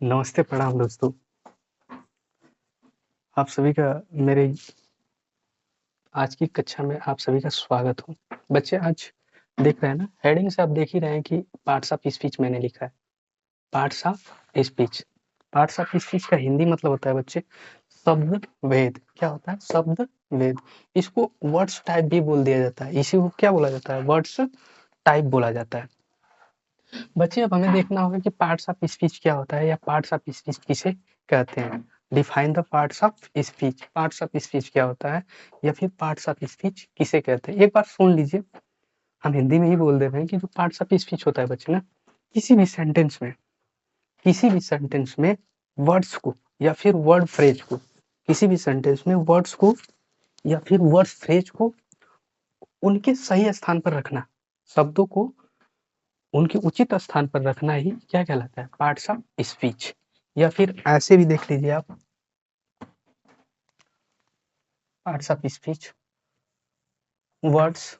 नमस्ते, प्रणाम दोस्तों। आप सभी का मेरे आज की कक्षा में आप सभी का स्वागत हो। बच्चे आज देख रहे हैं ना, हेडिंग से आप देख ही रहे हैं कि पार्ट्स ऑफ स्पीच मैंने लिखा है। Parts of speech. Parts of speech का हिंदी मतलब होता है बच्चे शब्द वेद। क्या होता है? शब्द वेद। इसको वर्ड्स टाइप भी बोल दिया जाता है। इसी को क्या बोला जाता है? वर्ड्स टाइप बोला जाता है। बच्चे अब हमें देखना होगा कि पार्ट्स ऑफ स्पीच क्या होता है या पार्ट्स ऑफ स्पीच किसे कहते हैं। Define the parts of speech. Parts of speech क्या होता है या फिर पार्ट्स ऑफ स्पीच किसे कहते हैं। एक बार सुन लीजिए, हम हिंदी में ही बोल दे रहे हैं कि जो पार्ट्स ऑफ स्पीच होता है बच्चे ना, किसी भी सेंटेंस में वर्ड्स को या फिर वर्ड फ्रेज को, किसी भी सेंटेंस में वर्ड्स को या फिर वर्ड फ्रेज को उनके सही स्थान पर रखना, शब्दों को उनके उचित स्थान पर रखना ही क्या कहलाता है? Parts of speech. या फिर ऐसे भी देख लीजिए आप, parts of speech words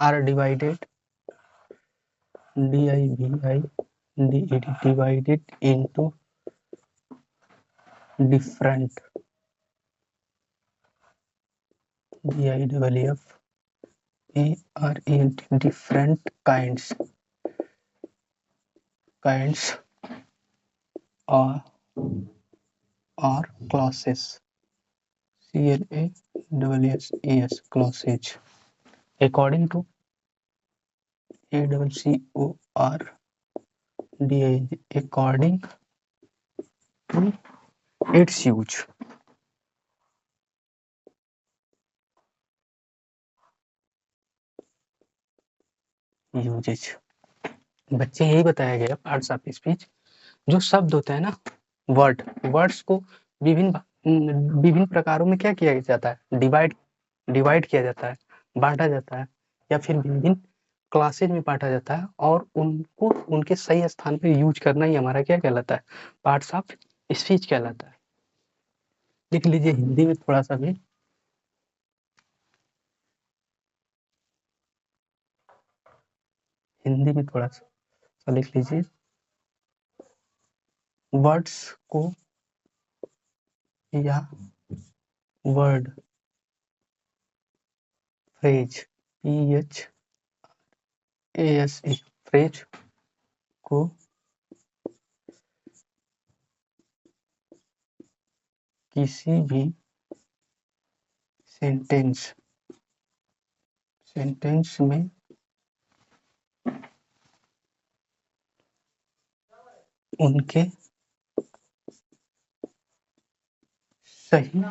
are divided divided into different different kinds or classes. Classes according to according to its use. बच्चे यही बताया गया पार्ट्स ऑफ स्पीच। जो शब्द होते हैं ना, वर्ड्स को विभिन्न प्रकारों में क्या किया जाता है? डिवाइड किया जाता है, बांटा जाता है, या फिर विभिन्न क्लासेज में बांटा जाता है, और उनको उनके सही स्थान पे यूज करना ही हमारा क्या कहलाता है? पार्ट्स ऑफ स्पीच कहलाता है। लिख लीजिए हिंदी में थोड़ा सा भी, हिंदी में थोड़ा सा लिख लीजिए। वर्ड्स को या वर्ड फ्रेज फ्रेज को किसी भी सेंटेंस में उनके सही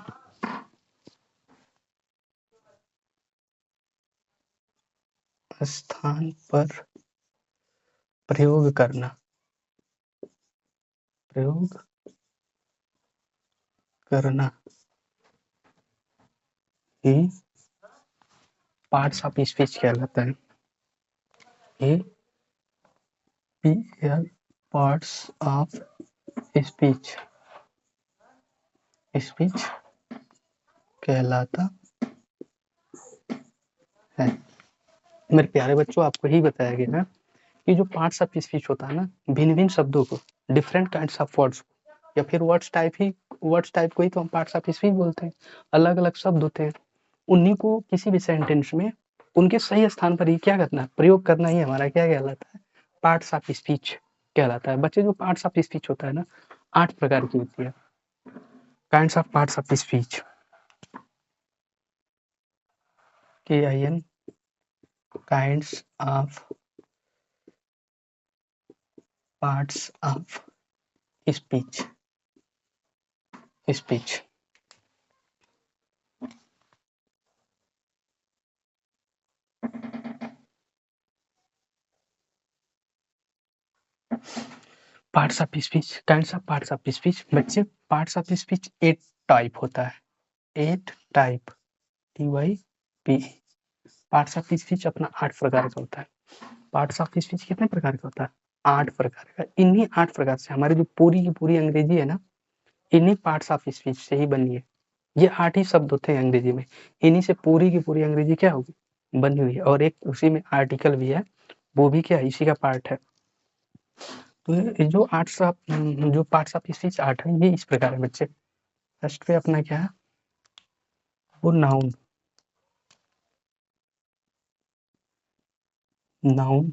स्थान पर प्रयोग करना ही पार्ट्स ऑफ स्पीच कहलाता है। पार्ट्स ऑफ स्पीच कहलाता है। मेरे प्यारे बच्चों, आपको ही बताया गया है कि जो पार्ट्स ऑफ स्पीच होता है ना, भिन्न शब्दों को, डिफरेंट काइंड्स ऑफ वर्ड्स या फिर वर्ड्स टाइप को ही तो हम पार्ट्स ऑफ स्पीच बोलते हैं। अलग अलग शब्द होते हैं, उन्हीं को किसी भी सेंटेंस में उनके सही स्थान पर ही क्या करना, प्रयोग करना ही हमारा क्या कहलाता है? पार्ट्स ऑफ स्पीच कहलाता है। बच्चे, जो पार्ट्स ऑफ स्पीच होता है ना, 8 प्रकार की होती है। Kinds of parts of speech, KIN kinds of parts of speech parts of speech, kinds of parts of speech. बच्चे, पार्ट्स ऑफ स्पीच 8 टाइप होता है। 8 type, TYP। Parts of speech अपना 8 प्रकार का होता है। पार्ट्स ऑफ स्पीच कितने प्रकार का होता है? 8 प्रकार का। इन्हीं 8 प्रकार से हमारी जो पूरी की पूरी अंग्रेजी है ना, इन्हीं पार्ट्स ऑफ स्पीच से ही बनी है। ये 8 ही शब्द होते हैं अंग्रेजी में, इन्हीं से पूरी की पूरी अंग्रेजी क्या होगी? बनी हुई है। और एक उसी में आर्टिकल भी है, वो भी क्या इसी का पार्ट है। तो ये जो पार्ट्स ऑफ स्पीच 8 है, ये इस प्रकार है बच्चे। फर्स्ट पे अपना क्या है, वो noun, noun,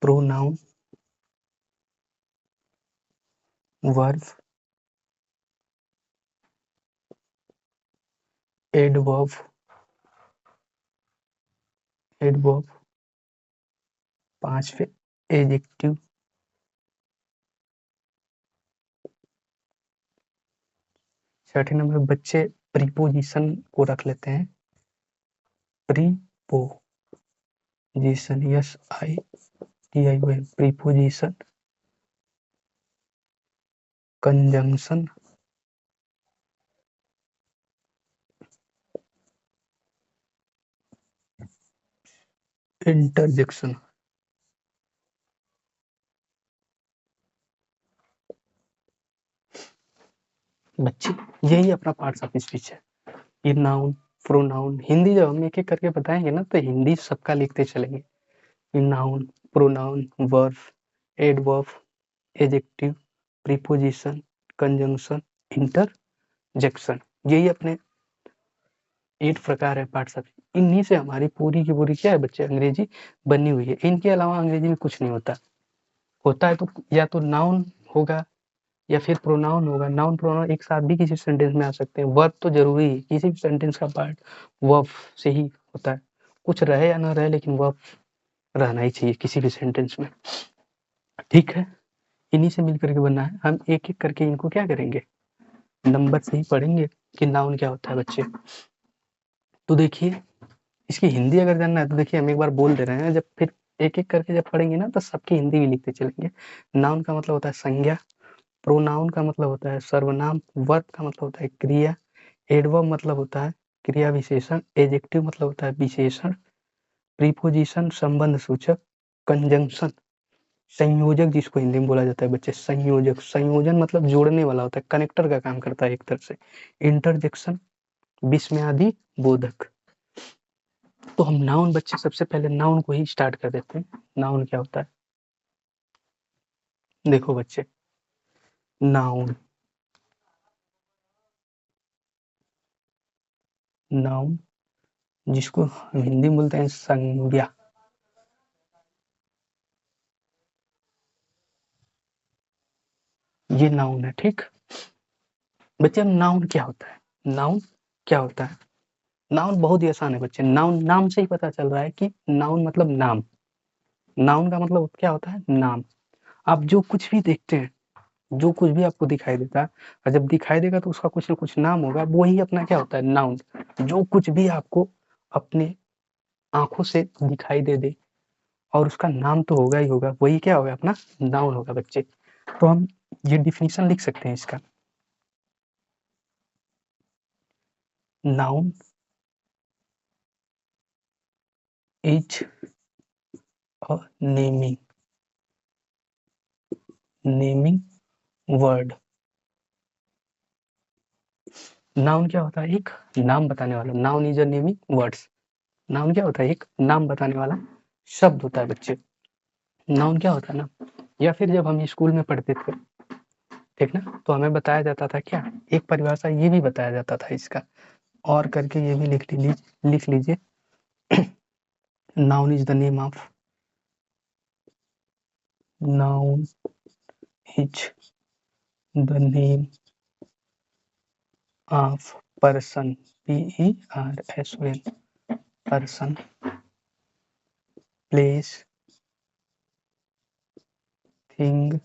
pronoun, verb, adverb, adverb, 5 पे एडजेक्टिव, 6 नंबर बच्चे प्रीपोजिशन को रख लेते हैं। Preposition, SITION, preposition, conjunction, interjection. बच्चे यही अपना पार्ट्स ऑफ स्पीच है। ये नाउन, प्रोनाउन, हिंदी जब हम एक एक करके बताएंगे ना तो हिंदी सबका लिखते चलेंगे। Noun, pronoun, verb, adverb, adjective, preposition, conjunction, interjection, यही अपने 8 प्रकार है पार्ट्स ऑफ। इन्हीं से हमारी पूरी की पूरी क्या है बच्चे, अंग्रेजी बनी हुई है। इनके अलावा अंग्रेजी में कुछ नहीं होता। होता है तो या तो नाउन होगा या फिर प्रोनाउन होगा। नाउन प्रोनाउन एक साथ भी किसी सेंटेंस में आ सकते हैं। वर्ब तो जरूरी है, किसी भी सेंटेंस का पार्ट वर्ब से ही होता है। कुछ रहे या ना रहे, लेकिन वर्ब रहना ही चाहिए किसी भी सेंटेंस में। ठीक है, इन्हीं से मिलकर के बनना है। हम एक एक करके इनको क्या करेंगे, नंबर से ही पढ़ेंगे कि नाउन क्या होता है बच्चे। तो देखिए, इसकी हिंदी अगर जानना है तो देखिए हम एक बार बोल दे रहे हैं, जब फिर एक एक करके जब पढ़ेंगे ना तो सबकी हिंदी भी लिखते चलेंगे। नाउन का मतलब होता है संज्ञा, प्रोनाउन का मतलब होता है सर्वनाम, वर्ब का मतलब होता है क्रिया, एडवर्ब मतलब होता है क्रिया विशेषण, एडजेक्टिव मतलब होता है विशेषण, प्रीपोजिशन संबंध सूचक, कंजंक्शन संयोजक, जिसको हिंदी में बोला जाता है बच्चे संयोजक, संयोजन मतलब जोड़ने वाला होता है, कनेक्टर का काम करता है एक तरह से, इंटरजेक्शन विस्मयादि बोधक। तो हम नाउन बच्चे सबसे पहले नाउन को ही स्टार्ट कर देते हैं। नाउन क्या होता है, देखो बच्चे, नाउन, नाउन जिसको हम हिंदी में बोलते हैं संज्ञा, ये नाउन है। ठीक बच्चे, अब नाउन क्या होता है, नाउन क्या होता है। नाउन बहुत ही आसान है बच्चे। नाउन, नाम से ही पता चल रहा है कि नाउन मतलब नाम। नाउन का मतलब क्या होता है, नाम। आप जो कुछ भी देखते हैं, जो कुछ भी आपको दिखाई देता है, और जब दिखाई देगा तो उसका कुछ ना कुछ नाम होगा, वही अपना क्या होता है, नाउन। जो कुछ भी आपको अपने आंखों से दिखाई दे और उसका नाम तो होगा ही होगा, वही क्या होगा, अपना नाउन होगा बच्चे। तो हम ये डिफिनीशन लिख सकते हैं इसका, noun is a naming word. Noun क्या होता है, एक नाम बताने वाला। Noun is a naming words. Noun क्या होता है, एक नाम बताने वाला शब्द होता है बच्चे। नाउन क्या होता है ना, या फिर जब हम स्कूल में पढ़ते थे, ठीक ना, तो हमें बताया जाता था क्या, एक परिभाषा ये भी बताया जाता था इसका, और करके ये भी लिख लीजिए। Noun is the name of, noun is the name of person, PERSON, person, place, thing,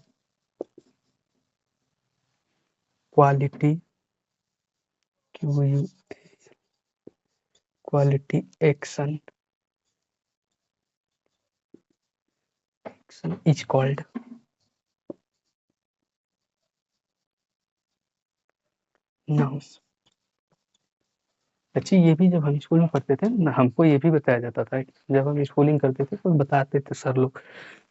quality, quality, action is called noun. अच्छी, ये भी जब हम स्कूल में पढ़ते थे ना, हमको ये भी बताया जाता था, जब हम स्कूलिंग करते थे तो बताते थे सर लोग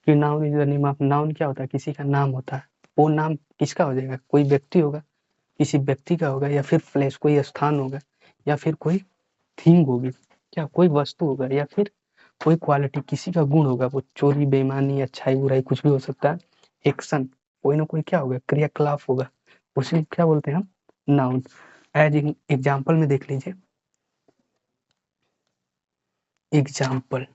कि noun is the name of. Noun क्या होता है, किसी का नाम होता है। वो नाम किसका हो जाएगा, कोई व्यक्ति होगा, किसी व्यक्ति का होगा, या फिर प्लेस, कोई स्थान होगा, या फिर कोई थिंग होगी, क्या कोई वस्तु होगा, या फिर कोई क्वालिटी, किसी का गुण होगा, वो चोरी, बेईमानी, अच्छाई, बुराई कुछ भी हो सकता है। एक्शन, कोई ना कोई क्या होगा, क्रियाकलाप होगा, उसे क्या बोलते हैं हम, नाउन। एज एग्जाम्पल में देख लीजिए, एग्जाम्पल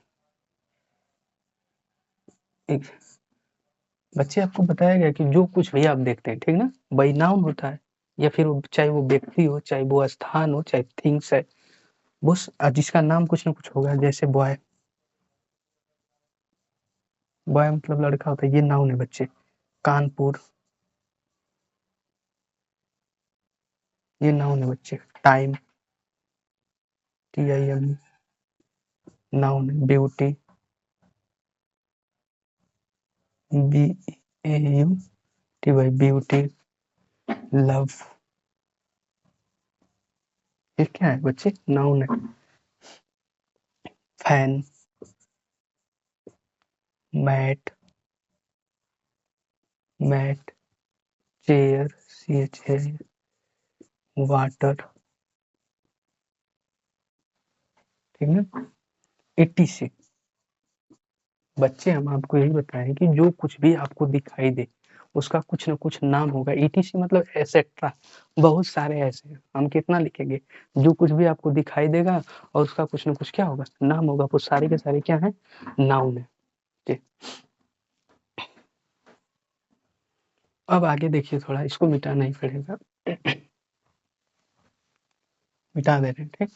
बच्चे आपको बताया गया कि जो कुछ भी आप देखते हैं, ठीक ना, वही नाउन होता है। या फिर चाहे वो व्यक्ति हो, चाहे वो स्थान हो, चाहे थिंग्स है, वो जिसका नाम कुछ ना कुछ होगा। जैसे बॉय, बॉय मतलब लड़का होता है, ये नाउन है बच्चे। कानपुर, ये नाउन है बच्चे। टाइम, TIM, नाउन है। Beauty, BAUTY, beauty. लव, ये क्या है बच्चे, नाउन है। Fan, mat, mat, chair, CH, water, ठीक है। ETC, बच्चे हम आपको यही बताएं कि जो कुछ भी आपको दिखाई दे, उसका कुछ ना कुछ नाम होगा। ETC मतलब एसेट्रा, बहुत सारे ऐसे हैं, हम कितना लिखेंगे। जो कुछ भी आपको दिखाई देगा और उसका कुछ ना कुछ क्या होगा, नाम होगा, वो सारे के सारे क्या है, नाउन है। ठीक, अब आगे देखिए, थोड़ा इसको मिटाना ही पड़ेगा, मिटा दे रहे हैं, ठीक।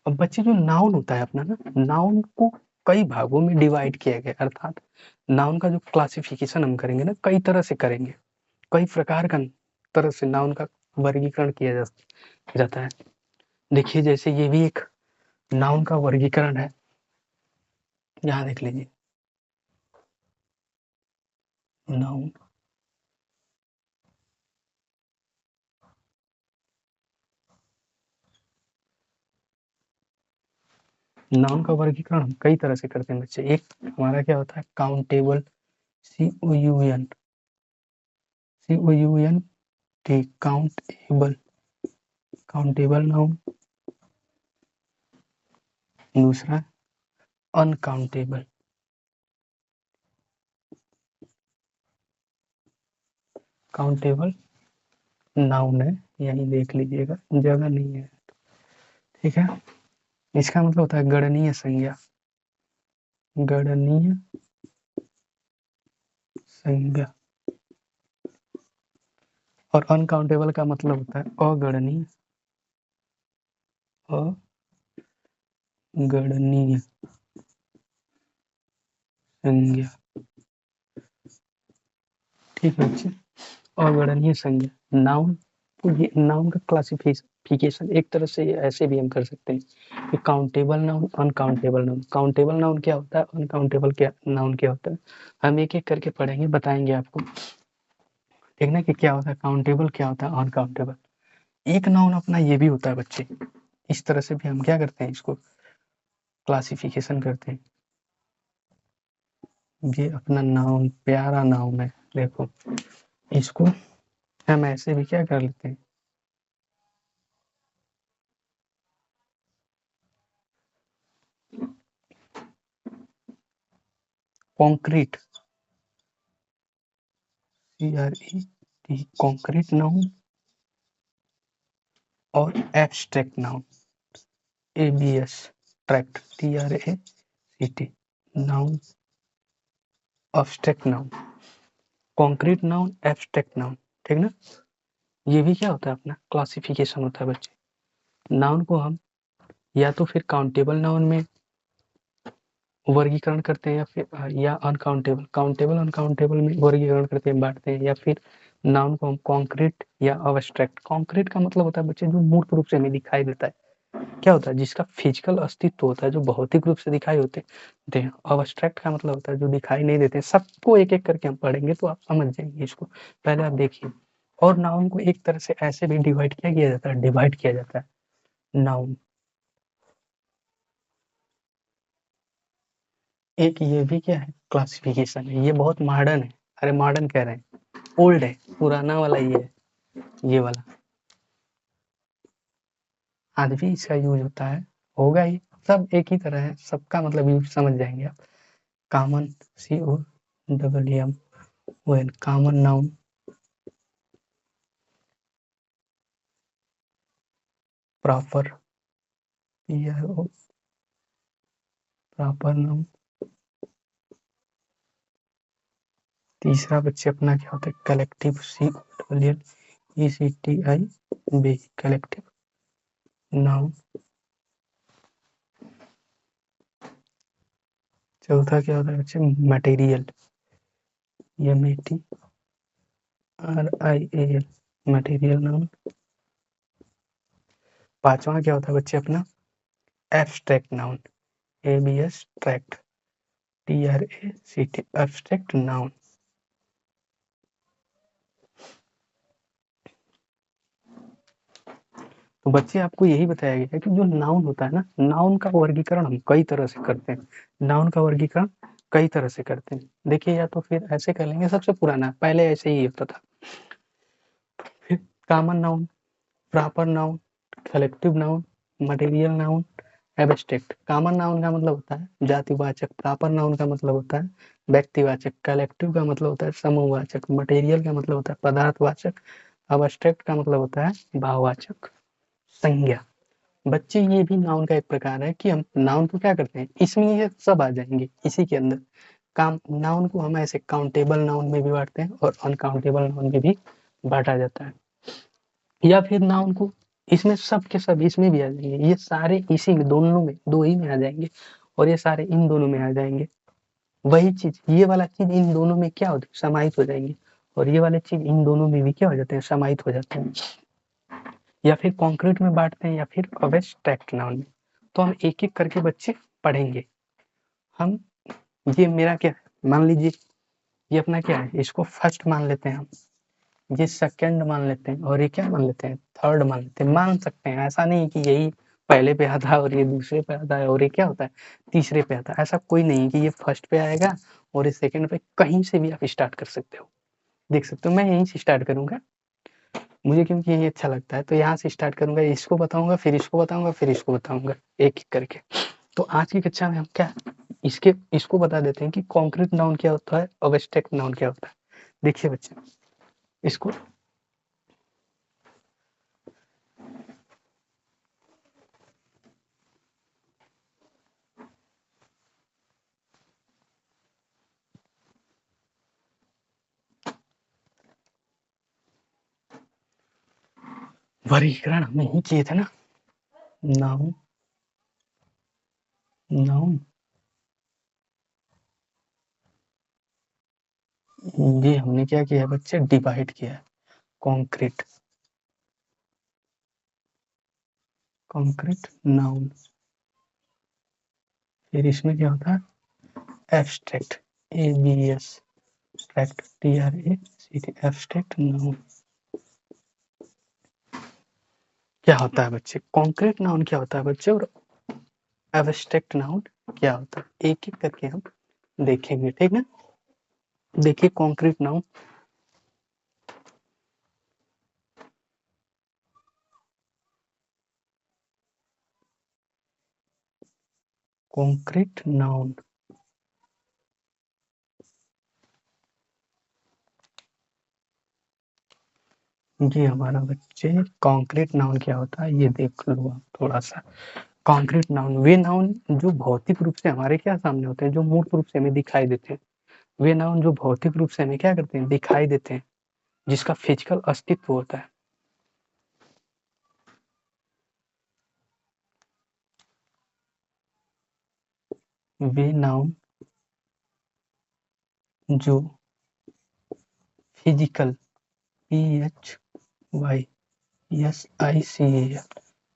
अब बच्चे जो नाउन होता है अपना ना, नाउन को कई भागों में डिवाइड किया गया, अर्थात नाउन का जो क्लासिफिकेशन हम करेंगे ना, कई तरह से करेंगे, कई प्रकार का तरह से नाउन का वर्गीकरण किया जाता है। देखिए, जैसे ये भी एक नाउन का वर्गीकरण है, यहाँ देख लीजिए, नाउन, नाउन का वर्गीकरण हम कई तरह से करते हैं बच्चे। एक हमारा क्या होता है, countable, COUN, COUNT, countable, countable noun. दूसरा अनकाउंटेबल, काउंटेबल नाउन है, यही देख लीजिएगा, जगह नहीं है, ठीक है। इसका मतलब होता है गणनीय संज्ञा, गणनीय संज्ञा। और अनकाउंटेबल का मतलब होता है अगणनीय, अगणनीय संज्ञा, ठीक है बच्चे। अगणनीय संज्ञा नाउन, तो ये नाउन का क्लासिफिकेशन एक तरह से ऐसे भी हम कर सकते हैं कि countable noun, uncountable noun. Countable noun क्या होता है, अनकाउंटेबल क्या नाउन क्या होता है, हम एक एक करके पढ़ेंगे, बताएंगे आपको, देखना कि क्या होता है काउंटेबल, क्या होता है अनकाउंटेबल। एक नाउन अपना ये भी होता है बच्चे, इस तरह से भी हम क्या करते हैं, इसको क्लासिफिकेशन करते हैं। ये अपना नाउन, प्यारा नाउन है, देखो, इसको हम ऐसे भी क्या कर लेते हैं, कॉन्क्रीट, CRET, कॉन्क्रीट नाउन। और abstract noun, ABS, tract, TRACT, noun, abstract noun, concrete noun, abstract noun, ठीक ना। ये भी क्या होता है, अपना क्लासिफिकेशन होता है बच्चे। नाउन को हम या तो फिर काउंटेबल नाउन में वर्गीकरण करते हैं, या फिर या अनकाउंटेबल, काउंटेबल अनकाउंटेबल में वर्गीकरण करते हैं, बांटते हैं, या फिर नाउन को हम कॉन्क्रीट या अब्स्ट्रैक्ट। कॉन्क्रीट का मतलब होता है बच्चे जो मूर्त रूप से हमें दिखाई देता है, क्या होता है, जिसका फिजिकल अस्तित्व होता है, जो भौतिक रूप से दिखाई होते हैं। अब्स्ट्रैक्ट का मतलब होता है जो दिखाई नहीं देते। सबको एक एक करके हम पढ़ेंगे तो आप समझ जाएंगे इसको। पहले आप देखिए, और नाउन को एक तरह से ऐसे भी डिवाइड किया जाता है नाउन। एक ये भी क्या है, क्लासिफिकेशन है। ये बहुत मॉडर्न है, अरे मॉडर्न कह रहे हैं, ओल्ड है, पुराना वाला ये है, ये वाला आज भी इसका यूज होता है, होगा ही, सब एक ही तरह है, सबका मतलब यूज समझ जाएंगे आप। Common, COMMON, common noun, proper, PRO, proper noun. तीसरा बच्चे अपना क्या होता है, कलेक्टिव, COLLECTIV, कलेक्टिव नाउन। चौथा क्या होता है बच्चे, मटेरियल, MATERIAL, मटेरियल नाउन। पांचवा क्या होता है बच्चे अपना, abstract noun, ABSTRACT, TRACT, abstract noun. तो बच्चे आपको यही बताया गया है कि जो नाउन होता है ना, नाउन का वर्गीकरण हम कई तरह से करते हैं, नाउन का वर्गीकरण कई तरह से करते हैं। देखिए, या तो फिर ऐसे कर लेंगे, सबसे पुराना पहले ऐसे ही होता था, फिर common noun, proper noun, collective noun, material noun, abstract. Common noun का मतलब होता है जातिवाचक, प्रॉपर नाउन का मतलब होता है व्यक्तिवाचक, कलेक्टिव का मतलब होता है समूहवाचक, मटेरियल का मतलब होता है पदार्थवाचक, एब्स्ट्रैक्ट का मतलब होता है भाववाचक, संज्ञा। बच्चे ये भी नाउन का एक प्रकार है कि हम नाउन को क्या करते हैं, इसमें ये सब आ जाएंगे इसी के अंदर। काम नाउन को हम ऐसे काउंटेबल नाउन में भी बांटते हैं और अनकाउंटेबल नाउन में भी बांटा जाता है, या फिर नाउन को इसमें सब के सब इसमें भी आ जाएंगे, ये सारे इसी में, दोनों में, दो ही में आ जाएंगे, और ये सारे इन दोनों में आ जाएंगे। वही चीज, ये वाला चीज इन दोनों में क्या होती है, समाहित हो जाएंगे, और ये वाले चीज इन दोनों में भी क्या हो जाते हैं, समाहित हो जाते हैं। या फिर कॉन्क्रीट में बांटते हैं, या फिर एब्स्ट्रैक्ट नाउन में। तो हम एक एक करके बच्चे पढ़ेंगे। हम, ये मेरा क्या है, मान लीजिए ये अपना क्या है, इसको फर्स्ट मान लेते हैं हम, ये सेकंड मान लेते हैं, और ये क्या मान लेते हैं, थर्ड मान लेते हैं। मान सकते हैं, ऐसा नहीं कि यही पहले पे आता है और ये दूसरे पे आता है और ये क्या होता है, तीसरे पे आता है। ऐसा कोई नहीं कि ये फर्स्ट पे आएगा और ये सेकंड पे, कहीं से भी आप स्टार्ट कर सकते हो। देख सकते हो, मैं यहीं से स्टार्ट करूंगा, मुझे क्योंकि यही अच्छा लगता है, तो यहाँ से स्टार्ट करूंगा, इसको बताऊंगा, फिर इसको बताऊंगा, फिर इसको बताऊंगा, एक एक करके। तो आज की कक्षा में हम क्या, इसको बता देते हैं कि कॉन्क्रीट नाउन क्या होता है, एब्स्ट्रैक्ट नाउन क्या होता है। देखिए बच्चे, इसको वर्गीकरण हमने ही किए थे ना, नाउन, नाउन, ये हमने क्या किया है बच्चे, डिवाइड किया है, कॉन्क्रीट, कॉन्क्रीट नाउन। फिर इसमें क्या होता है, abstract, ABSTRACT, TRACT, abstract noun. क्या होता है बच्चे, कॉन्क्रीट नाउन क्या होता है बच्चे, और एब्स्ट्रैक्ट नाउन क्या होता है, एक एक करके हम देखेंगे, ठीक है। देखिए कॉन्क्रीट नाउन, कॉन्क्रीट नाउन, ये हमारा बच्चे कॉन्क्रीट नाउन क्या होता है, ये देख लो आप थोड़ा सा। कॉन्क्रीट नाउन वे नाउन जो भौतिक रूप से हमारे क्या सामने होते हैं, जो मूर्त रूप से हमें दिखाई देते हैं। वे नाउन जो भौतिक रूप से हमें क्या करते हैं, दिखाई देते हैं, जिसका फिजिकल अस्तित्व होता है। वे नाउन जो physical, PHYSICAL,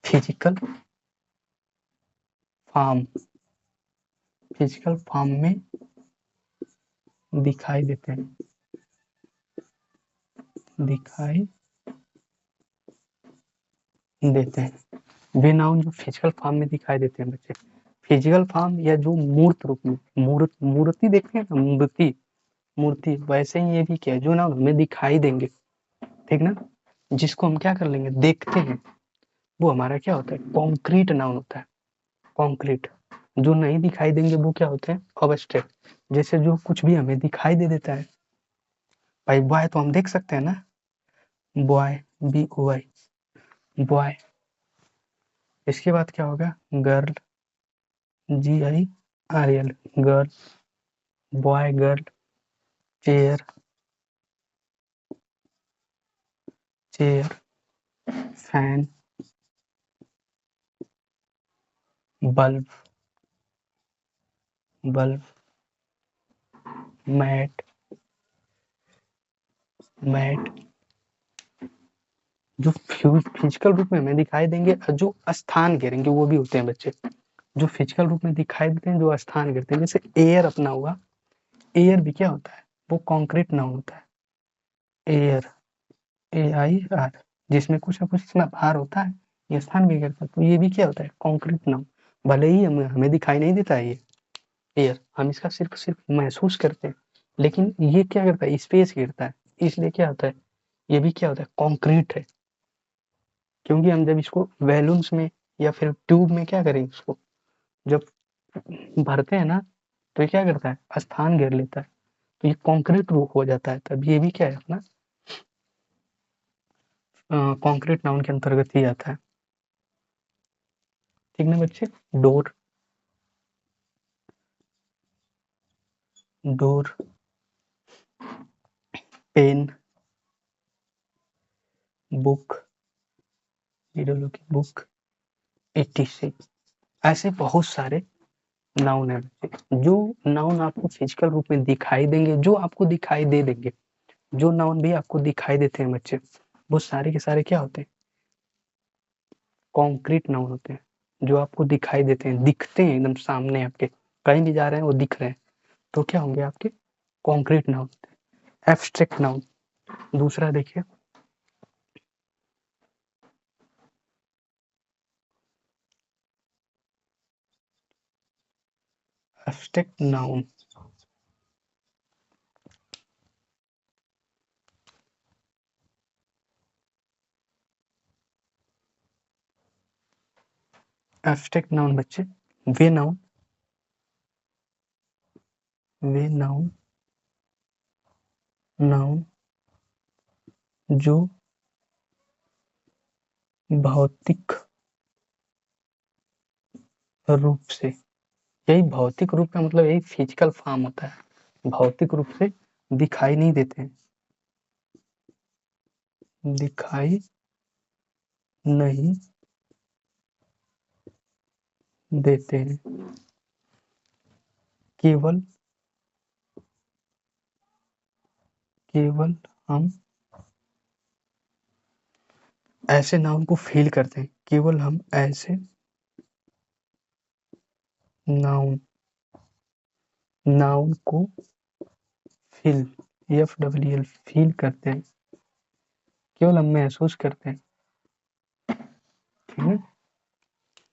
physical form, physical form में दिखाई देते हैं, दिखाई देते हैं। वे नाउन जो फिजिकल फॉर्म में दिखाई देते हैं बच्चे, फिजिकल फॉर्म या जो मूर्त रूप में, मूर्ति देखते हैं ना, मूर्ति वैसे ही ये भी क्या है, जो नाउन हमें दिखाई देंगे, ठीक ना, जिसको हम क्या कर लेंगे, देखते हैं, वो हमारा क्या होता है, कॉन्क्रीट नाउन होता है। कॉन्क्रीट। जो नहीं दिखाई देंगे वो क्या होते हैं, ऑब्स्ट्रैक्ट। जैसे जो कुछ भी हमें दिखाई दे देता है, भाई बॉय तो हम देख सकते हैं ना, बॉय, BOY, बॉय। इसके बाद क्या होगा, girl, GIRL, girl, boy girl, chair, chair, fan, bulb, bulb, mat, mat. जो फिजिकल रूप में हमें दिखाई देंगे और जो स्थान घेरेंगे वो भी होते हैं बच्चे। जो फिजिकल रूप में दिखाई देते हैं, जो स्थान घेरते हैं, जैसे एयर अपना हुआ, एयर भी क्या होता है, वो कॉन्क्रीट नाउन होता है। एयर, AIR, जिसमें कुछ ना कुछ इतना भार होता है, ये स्थान भी घेरता है, तो ये भी क्या होता है, कॉन्क्रीट नाउन। भले ही हमें दिखाई नहीं देता है ये एयर, हम इसका सिर्फ महसूस करते हैं, लेकिन ये क्या करता है, स्पेस घेरता है, इसलिए क्या होता है, ये भी क्या होता है, कॉन्क्रीट है। क्योंकि हम जब इसको बैलून्स में या फिर ट्यूब में क्या करेंगे, उसको जब भरते हैं ना, तो ये क्या करता है, स्थान घेर लेता है, तो ये कॉन्क्रीट रूप हो जाता है, तब ये भी क्या है अपना कॉन्क्रीट नाउन के अंतर्गत ही आता है। ठीक ना बच्चे। Door, door, pen, book, book, etc। ऐसे बहुत सारे नाउन है बच्चे, जो नाउन आपको फिजिकल रूप में दिखाई देंगे, जो आपको दिखाई दे देंगे, जो नाउन भी आपको दिखाई देते हैं बच्चे, वो सारे के सारे क्या होते हैं, कॉन्क्रीट नाउन होते हैं। जो आपको दिखाई देते हैं, दिखते हैं एकदम सामने आपके, कहीं भी जा रहे हैं वो दिख रहे हैं, तो क्या होंगे आपके, कॉन्क्रीट नाउन। एब्स्ट्रैक्ट नाउन, दूसरा देखिए, एब्स्ट्रैक्ट नाउन, एब्स्ट्रैक्ट नाउन बच्चे, वे नाउन, वे नाउन, नाउन जो भौतिक रूप से, यही भौतिक रूप का मतलब यही फिजिकल फॉर्म होता है, भौतिक रूप से दिखाई नहीं देते हैं, दिखाई नहीं देते हैं, केवल केवल हम ऐसे नाउन को फील करते हैं, केवल हम ऐसे नाउन, नाउन को फील, FWL, फील करते हैं, केवल हम महसूस करते हैं, ठीक है,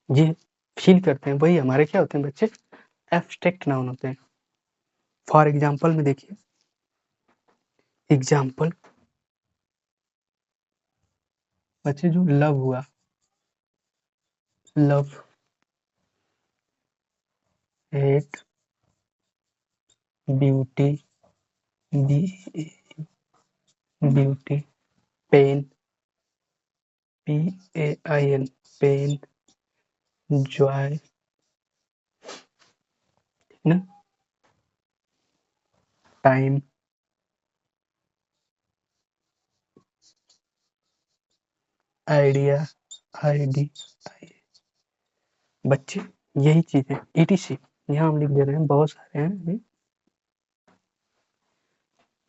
ये फील करते हैं, वही हमारे क्या होते हैं बच्चे, एब्स्ट्रैक्ट नाउन होते हैं। फॉर एग्जाम्पल में देखिए, एग्जाम्पल बच्चे, जो लव हुआ, love, hate, beauty, beauty, pen, PAIN, pain, joy, ना, टाइम, आइडिया, ID, बच्चे यही चीज है, ETC, यहाँ हम लिख दे रहे हैं, बहुत सारे हैं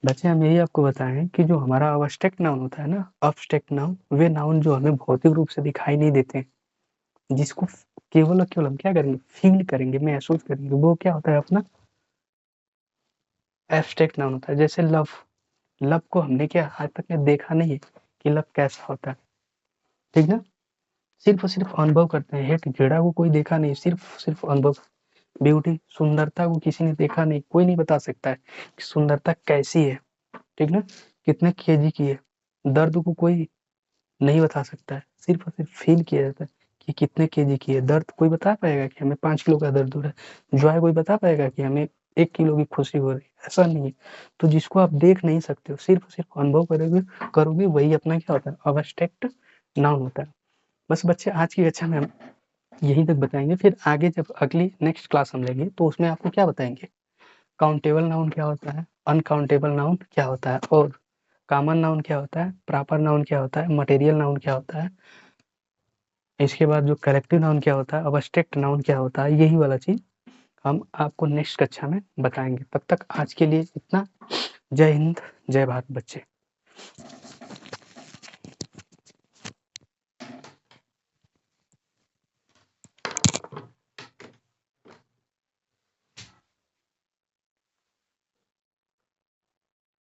बच्चे। हम यही आपको बताएं कि जो हमारा अब्स्ट्रैक्ट नाउन होता है ना, अब्स्ट्रैक्ट नाउन, वे नाउन जो हमें भौतिक रूप से दिखाई नहीं देते, जिसको केवल और केवल हम क्या करेंगे, फील करेंगे, महसूस करेंगे, वो क्या होता है अपना एब्स्ट्रैक्ट नाउन होता है। जैसे लव, लव को हमने क्या आज तक में देखा नहीं है कि लव कैसा होता है, ठीक ना? सिर्फ और सिर्फ अनुभव करते हैं। हेट घृणा को कोई देखा नहीं, सिर्फ अनुभव। ब्यूटी सुंदरता को किसी ने देखा नहीं, कोई नहीं बता सकता है कि सुंदरता कैसी है, ठीक ना? कितने केजी की है। दर्द को कोई नहीं बता सकता है, सिर्फ और सिर्फ फील किया जाता है कि कितने केजी की है। दर्द कोई बता पाएगा कि हमें 5 किलो का दर्द हो रहा है? जॉय कोई बता पाएगा कि हमें 1 किलो की खुशी हो रही है? ऐसा नहीं है। तो जिसको आप देख नहीं सकते हो, सिर्फ और सिर्फ अनुभव करोगे वही अपना क्या होता है, अब्स्ट्रैक्ट नाउन होता है। बस बच्चे आज की कक्षा में हम यहीं तक बताएंगे, फिर आगे जब अगली नेक्स्ट क्लास हम लेंगे तो उसमें आपको क्या बताएंगे, काउंटेबल नाउन क्या होता है, अनकाउंटेबल नाउन क्या होता है, और कॉमन नाउन क्या होता है, प्रॉपर नाउन क्या होता है, मटेरियल नाउन क्या होता है, इसके बाद जो कलेक्टिव नाउन क्या होता है, अब्स्ट्रैक्ट नाउन क्या होता है, यही वाला चीज हम आपको नेक्स्ट कक्षा में बताएंगे। तब तक आज के लिए इतना। जय हिंद, जय भारत बच्चे।